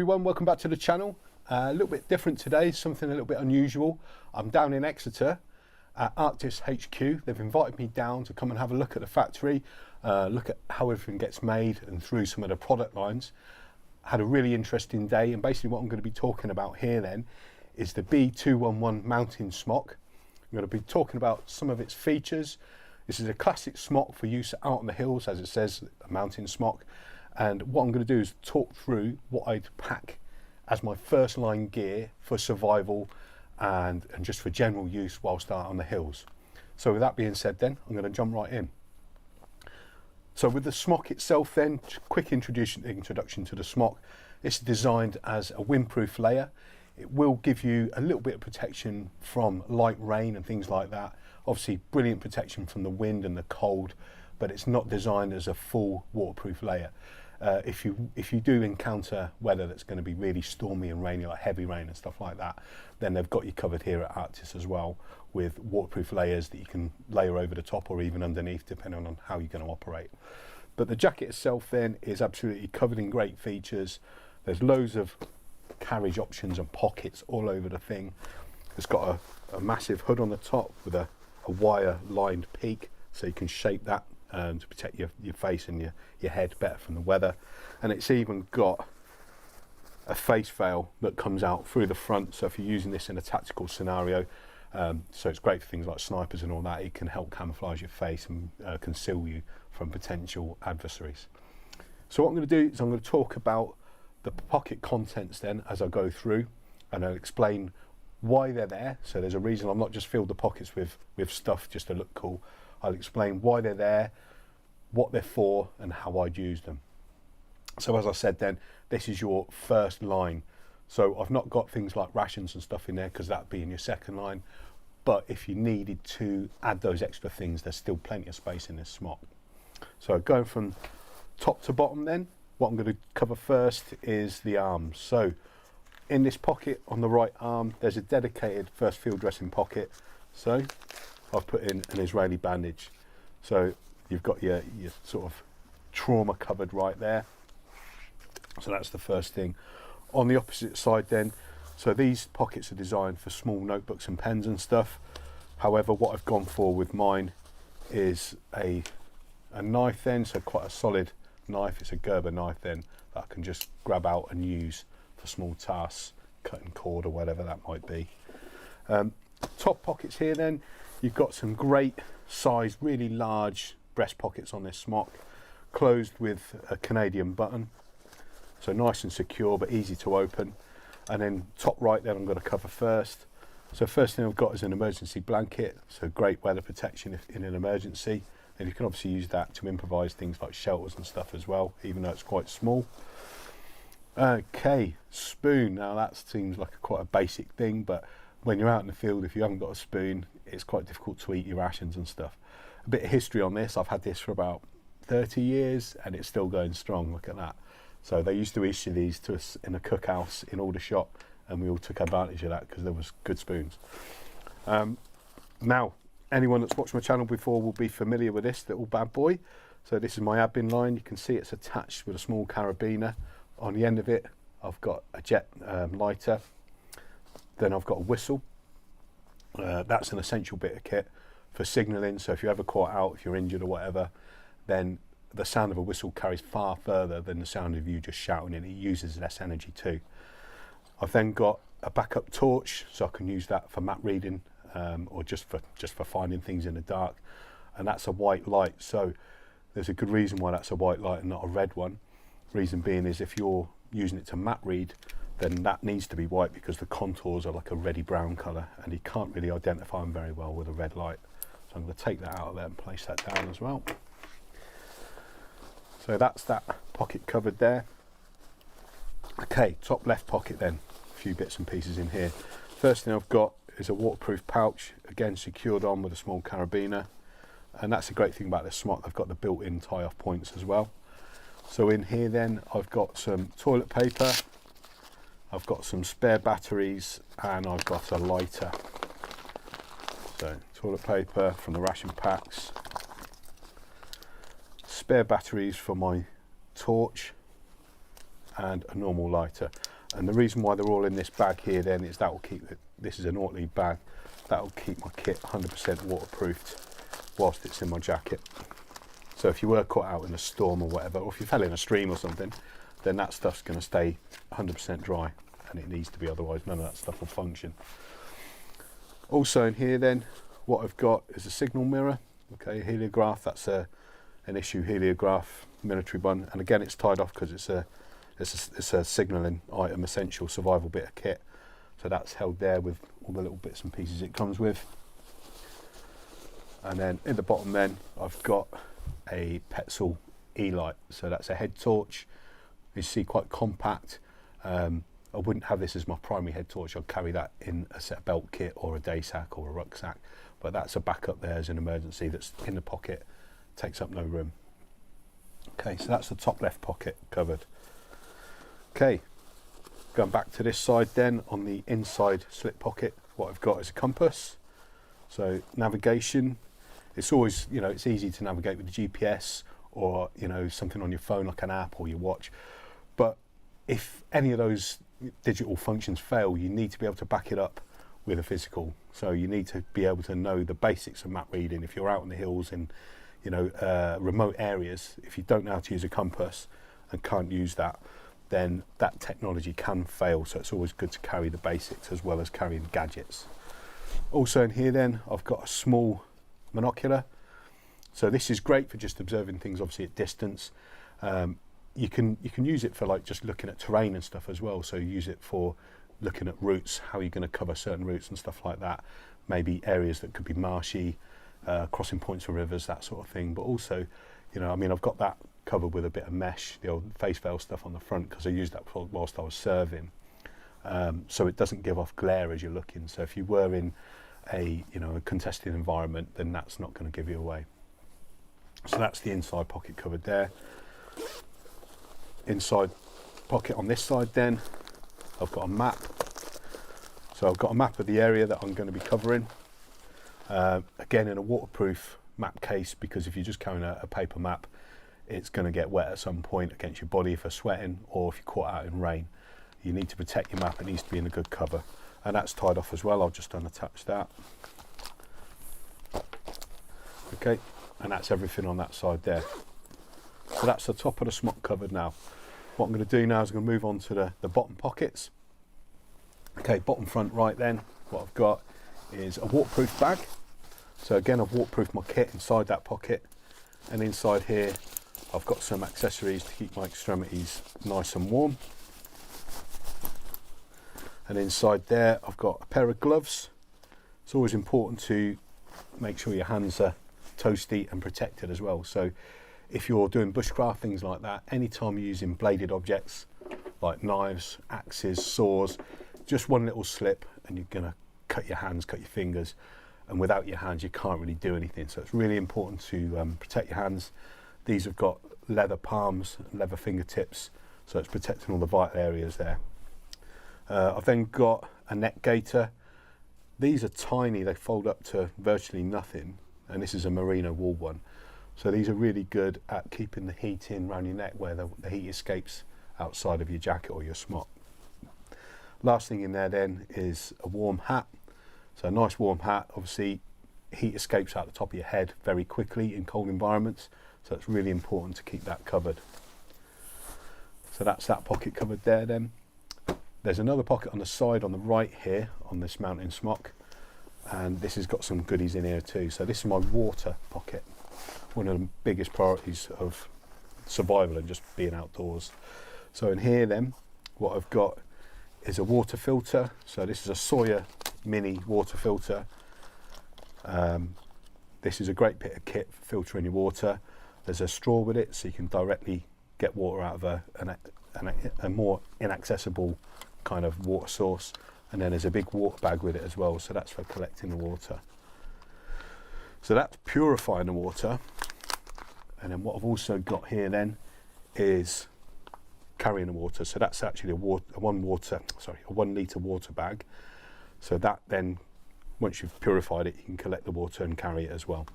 everyone, welcome back to the channel. A little bit different today, something a little bit unusual. I'm down in Exeter at Arktis HQ. They've invited me down to come and have a look at the factory, look at how everything gets made and through some of the product lines. Had a really interesting day, and basically what I'm going to be talking about here then is the B211 Mountain Smock. I'm going to be talking about some of its features. This is a classic smock for use out on the hills, as it says, a mountain smock. And what I'm going to do is talk through what I'd pack as my first line gear for survival and just for general use whilst out on the hills. So with that being said then, I'm going to jump right in. So with the smock itself then, quick introduction to the smock. It's designed as a windproof layer. It will give you a little bit of protection from light rain and things like that. Obviously brilliant protection from the wind and the cold, but it's not designed as a full waterproof layer. If you do encounter weather that's going to be really stormy and rainy, like heavy rain and stuff like that, then they've got you covered here at Arktis as well with waterproof layers that you can layer over the top or even underneath, depending on how you're going to operate. But the jacket itself then is absolutely covered in great features. There's loads of carriage options and pockets all over the thing. It's got a massive hood on the top with a wire lined peak, so you can shape that to protect your face and your head better from the weather. And it's even got a face veil that comes out through the front, so if you're using this in a tactical scenario, so it's great for things like snipers and all that. It can help camouflage your face and conceal you from potential adversaries. So what I'm going to do is I'm going to talk about the pocket contents then as I go through, and I'll explain why they're there. So there's a reason I've not just filled the pockets with stuff just to look cool. I'll explain why they're there, what they're for, and how I'd use them. So as I said then, this is your first line. So I've not got things like rations and stuff in there because that'd be in your second line. But if you needed to add those extra things, there's still plenty of space in this smock. So going from top to bottom then, what I'm going to cover first is the arms. So in this pocket on the right arm, there's a dedicated first field dressing pocket. So I've put in an Israeli bandage. So you've got your sort of trauma covered right there. So that's the first thing. On the opposite side then, so these pockets are designed for small notebooks and pens and stuff. However, what I've gone for with mine is a knife then, so quite a solid knife. It's a Gerber knife then that I can just grab out and use for small tasks, cutting cord or whatever that might be. Top pockets here then, you've got some great sized, really large breast pockets on this smock, closed with a Canadian button. So nice and secure, but easy to open. And then top right then I'm going to cover first. So first thing I've got is an emergency blanket. So great weather protection if in an emergency. And you can obviously use that to improvise things like shelters and stuff as well, even though it's quite small. Okay, spoon. Now that seems like quite a basic thing, but when you're out in the field, if you haven't got a spoon, it's quite difficult to eat your rations and stuff. A bit of history on this. I've had this for about 30 years and it's still going strong. Look at that. So they used to issue these to us in a cookhouse in Aldershot, and we all took advantage of that because there was good spoons. Now, anyone that's watched my channel before will be familiar with this little bad boy. So this is my admin line. You can see it's attached with a small carabiner. On the end of it, I've got a jet lighter. Then I've got a whistle. That's an essential bit of kit for signalling. So if you're ever caught out, if you're injured or whatever, then the sound of a whistle carries far further than the sound of you just shouting, and it uses less energy too. I've then got a backup torch, so I can use that for map reading or just for finding things in the dark. And that's a white light. So there's a good reason why that's a white light and not a red one. Reason being is if you're using it to map read, then that needs to be white because the contours are like a reddy brown colour and you can't really identify them very well with a red light. So I'm going to take that out of there and place that down as well. So that's that pocket covered there. Okay, top left pocket then, a few bits and pieces in here. First thing I've got is a waterproof pouch, again secured on with a small carabiner. And that's the great thing about this smock, they've got the built-in tie-off points as well. So in here then, I've got some toilet paper, I've got some spare batteries, and I've got a lighter. So toilet paper from the ration packs, spare batteries for my torch, and a normal lighter. And the reason why they're all in this bag here then is that will keep it, this is an Ortlieb bag, that will keep my kit 100% waterproofed whilst it's in my jacket. So if you were caught out in a storm or whatever, or if you fell in a stream or something, then that stuff's going to stay 100% dry, and it needs to be, otherwise none of that stuff will function. Also in here then, what I've got is a signal mirror, okay, a heliograph. That's an issue heliograph, military one, and again it's tied off because it's a signalling item, essential survival bit of kit. So that's held there with all the little bits and pieces it comes with. And then in the bottom then, I've got a Petzl E-light. So that's a head torch. You see, quite compact. I wouldn't have this as my primary head torch. I'd carry that in a set belt kit or a day sack or a rucksack. But that's a backup there as an emergency that's in the pocket, takes up no room. Okay, so that's the top left pocket covered. Okay, going back to this side then, on the inside slip pocket, what I've got is a compass. So navigation, it's always, you know, it's easy to navigate with the GPS or, you know, something on your phone like an app or your watch. But if any of those digital functions fail, you need to be able to back it up with a physical. So you need to be able to know the basics of map reading. If you're out in the hills in, you know, remote areas, if you don't know how to use a compass and can't use that, then that technology can fail. So it's always good to carry the basics as well as carrying gadgets. Also in here then, I've got a small monocular. So this is great for just observing things obviously at distance. You can use it for like just looking at terrain and stuff as well. So use it for looking at routes, how you're going to cover certain routes and stuff like that. Maybe areas that could be marshy, crossing points of rivers, that sort of thing. But also, you know, I mean, I've got that covered with a bit of mesh, the old face veil stuff on the front, because I used that whilst I was serving. So it doesn't give off glare as you're looking. So if you were in a, you know, a contested environment, then that's not going to give you away. So that's the inside pocket covered there. Inside pocket on this side then, I've got a map. So I've got a map of the area that I'm going to be covering. Again, in a waterproof map case, because if you're just carrying a paper map, it's going to get wet at some point against your body if you're sweating, or if you're caught out in rain. You need to protect your map. It needs to be in a good cover. And that's tied off as well. I'll just unattach that. Okay, and that's everything on that side there. So that's the top of the smock covered now. What I'm going to do now is I'm going to move on to the bottom pockets. Okay, bottom front right then, what I've got is a waterproof bag. So again, I've waterproofed my kit inside that pocket, and inside here I've got some accessories to keep my extremities nice and warm. And inside there I've got a pair of gloves. It's always important to make sure your hands are toasty and protected as well. So if you're doing bushcraft, things like that, anytime you're using bladed objects like knives, axes, saws, just one little slip and you're going to cut your hands, cut your fingers, and without your hands you can't really do anything. So it's really important to protect your hands. These have got leather palms, leather fingertips, so it's protecting all the vital areas there. I've then got a neck gaiter. These are tiny, they fold up to virtually nothing, and this is a merino wool one. So these are really good at keeping the heat in around your neck where the heat escapes outside of your jacket or your smock. Last thing in there then is a warm hat. So a nice warm hat, obviously heat escapes out the top of your head very quickly in cold environments, so it's really important to keep that covered. So that's that pocket covered there then. There's another pocket on the side on the right here on this mountain smock, and this has got some goodies in here too. So this is my water pocket, one of the biggest priorities of survival and just being outdoors. So in here then, what I've got is a water filter. So this is a Sawyer mini water filter. This is a great bit of kit for filtering your water. There's a straw with it, so you can directly get water out of a more inaccessible kind of water source. And then there's a big water bag with it as well, so that's for collecting the water. So that's purifying the water. And then what I've also got here then is carrying the water. So that's actually a 1 litre water bag. So that then, once you've purified it, you can collect the water and carry it as well.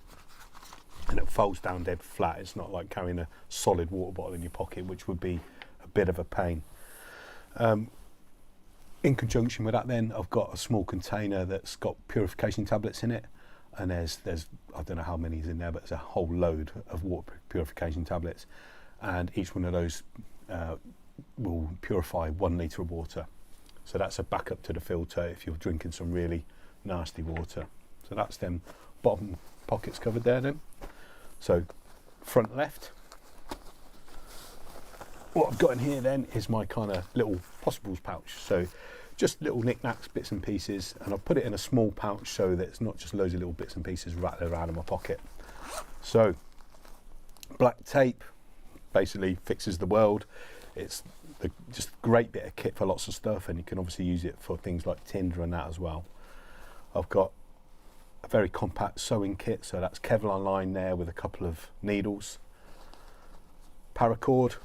And it folds down dead flat. It's not like carrying a solid water bottle in your pocket, which would be a bit of a pain. In conjunction with that then, I've got a small container that's got purification tablets in it, and there's I don't know how many is in there, but there's a whole load of water purification tablets, and each one of those will purify 1 litre of water. So that's a backup to the filter if you're drinking some really nasty water. So that's them bottom pockets covered there then. So front left. What I've got in here then is my kind of little possibles pouch. So just little knickknacks, bits and pieces, and I've put it in a small pouch so that it's not just loads of little bits and pieces rattling around in my pocket. So black tape basically fixes the world. It's just a great bit of kit for lots of stuff, and you can obviously use it for things like Tinder and that as well. I've got a very compact sewing kit, so that's Kevlar line there with a couple of needles. Paracord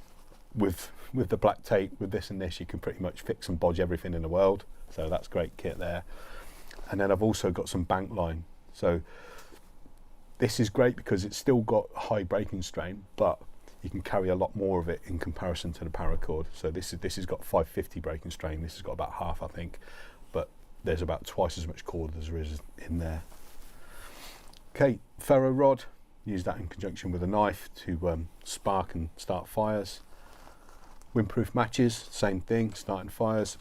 with the black tape. With this and this, you can pretty much fix and bodge everything in the world, so that's great kit there. And then I've also got some bank line. So this is great because it's still got high breaking strain, but you can carry a lot more of it in comparison to the paracord. So this has got 550 breaking strain. This has got about half, I think, but there's about twice as much cord as there is in there. Okay, ferro rod. Use that in conjunction with a knife to spark and start fires. Windproof matches, same thing, starting fires.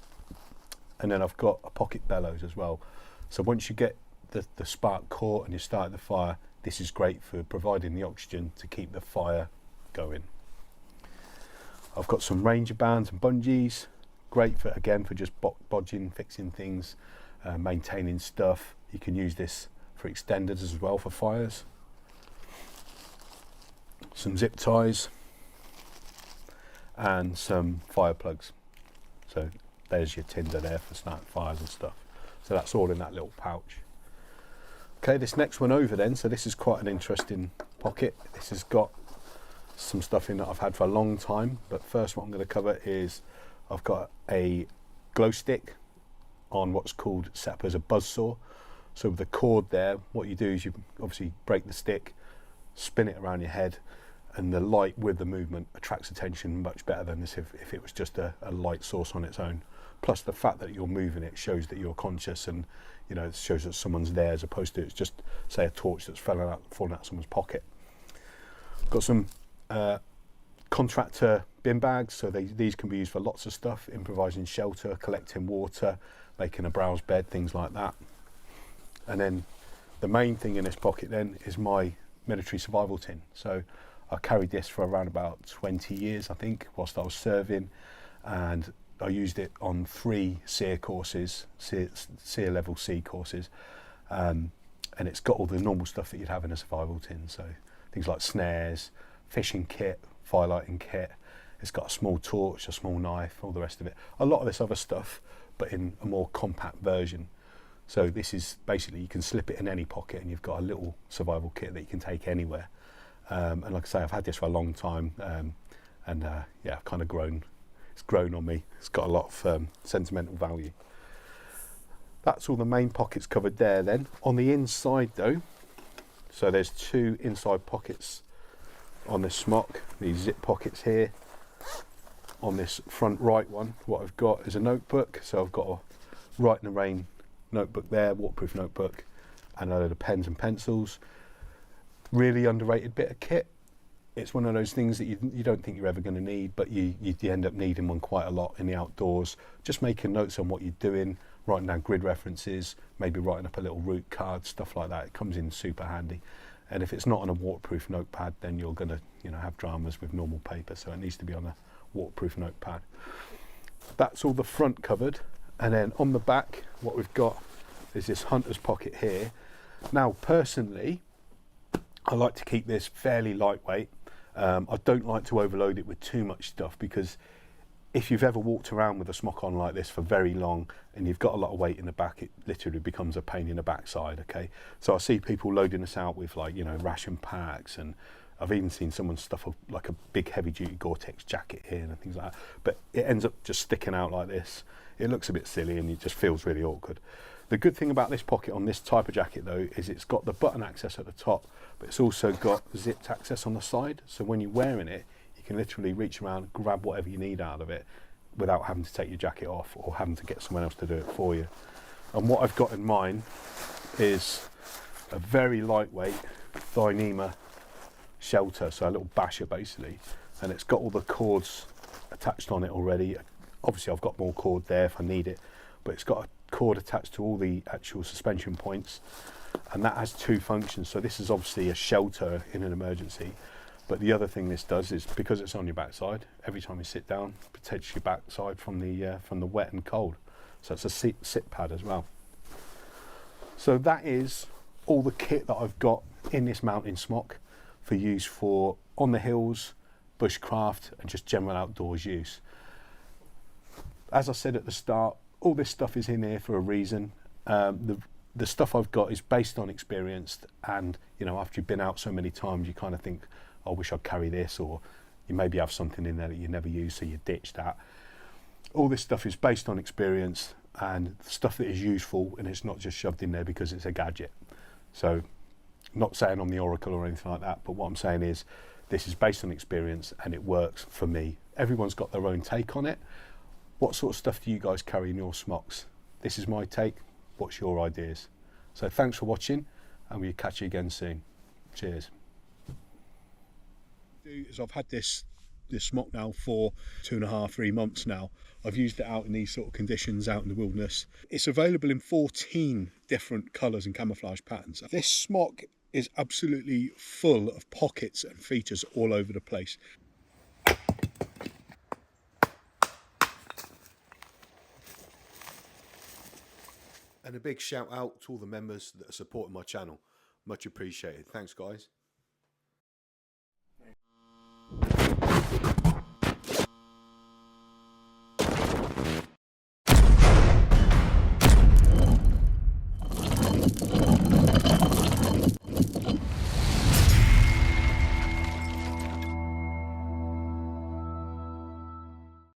And then I've got a pocket bellows as well. So once you get the spark caught and you start the fire, this is great for providing the oxygen to keep the fire going. I've got some ranger bands and bungees, great for, again, for just bodging, fixing things, maintaining stuff. You can use this for extenders as well for fires. Some zip ties and some fire plugs. So there's your tinder there for starting fires and stuff. So that's all in that little pouch. Okay, this next one over then, so this is quite an interesting pocket. This has got some stuff in that I've had for a long time, but first what I'm going to cover is I've got a glow stick on what's called, set up as a buzzsaw. So with the cord there, what you do is you obviously break the stick, spin it around your head, and the light with the movement attracts attention much better than this if it was just a light source on its own. Plus the fact that you're moving it shows that you're conscious, and you know, it shows that someone's there, as opposed to it's just, say, a torch that's falling out someone's pocket. Got some contractor bin bags, so these can be used for lots of stuff: improvising shelter, collecting water, making a browse bed, things like that. And then the main thing in this pocket then is my military survival tin. So I carried this for around about 20 years, I think, whilst I was serving, and I used it on 3 SEER courses, SEER level C courses, and it's got all the normal stuff that you'd have in a survival tin, so things like snares, fishing kit, firelighting kit. It's got a small torch, a small knife, all the rest of it. A lot of this other stuff, but in a more compact version. So this is basically, you can slip it in any pocket and you've got a little survival kit that you can take anywhere. And like I say, I've had this for a long time, yeah, I've kind of grown. It's grown on me. It's got a lot of sentimental value. That's all the main pockets covered there then. On the inside though, so there's 2 inside pockets on this smock, these zip pockets here. On this front right one, what I've got is a notebook. So I've got a Write in the Rain notebook there, waterproof notebook, and a load of pens and pencils. Really underrated bit of kit. It's one of those things that you don't think you're ever going to need, but you end up needing one quite a lot in the outdoors. Just making notes on what you're doing, writing down grid references, maybe writing up a little route card, stuff like that. It comes in super handy. And if it's not on a waterproof notepad, then you're going to have dramas with normal paper, so it needs to be on a waterproof notepad. That's all the front covered, and then on the back what we've got is this hunter's pocket here. Now personally, I like to keep this fairly lightweight. I don't like to overload it with too much stuff, because if you've ever walked around with a smock on like this for very long and you've got a lot of weight in the back, it literally becomes a pain in the backside. Okay, so I see people loading this out with, like, ration packs, and I've even seen someone stuff like a big heavy duty Gore-Tex jacket here and things like that, but it ends up just sticking out like this. It looks a bit silly and it just feels really awkward. The good thing about this pocket on this type of jacket though is it's got the button access at the top, but it's also got zipped access on the side, so when you're wearing it you can literally reach around, grab whatever you need out of it, without having to take your jacket off or having to get someone else to do it for you. And what I've got in mine is a very lightweight Dyneema shelter, so a little basher basically, and it's got all the cords attached on it already. Obviously I've got more cord there if I need it, but it's got a cord attached to all the actual suspension points, and that has two functions. So this is obviously a shelter in an emergency, but the other thing this does is, because it's on your backside, every time you sit down, protects your backside from the wet and cold. So it's a sit pad as well. So that is all the kit that I've got in this mountain smock for use for on the hills, bushcraft, and just general outdoors use. As I said at the start, all this stuff is in here for a reason. The stuff I've got is based on experience, and you know, after you've been out so many times, you kind of think, I wish I'd carry this, or you maybe have something in there that you never use, so you ditch that. All this stuff is based on experience and stuff that is useful, and it's not just shoved in there because it's a gadget. So, not saying I'm the oracle or anything like that, but what I'm saying is this is based on experience and it works for me. Everyone's got their own take on it. What sort of stuff do you guys carry in your smocks? This is my take. What's your ideas? So thanks for watching, and we'll catch you again soon. Cheers. I've had this smock now for 2.5, 3 months now. I've used it out in these sort of conditions out in the wilderness. It's available in 14 different colours and camouflage patterns. This smock is absolutely full of pockets and features all over the place. And a big shout out to all the members that are supporting my channel. Much appreciated. Thanks guys.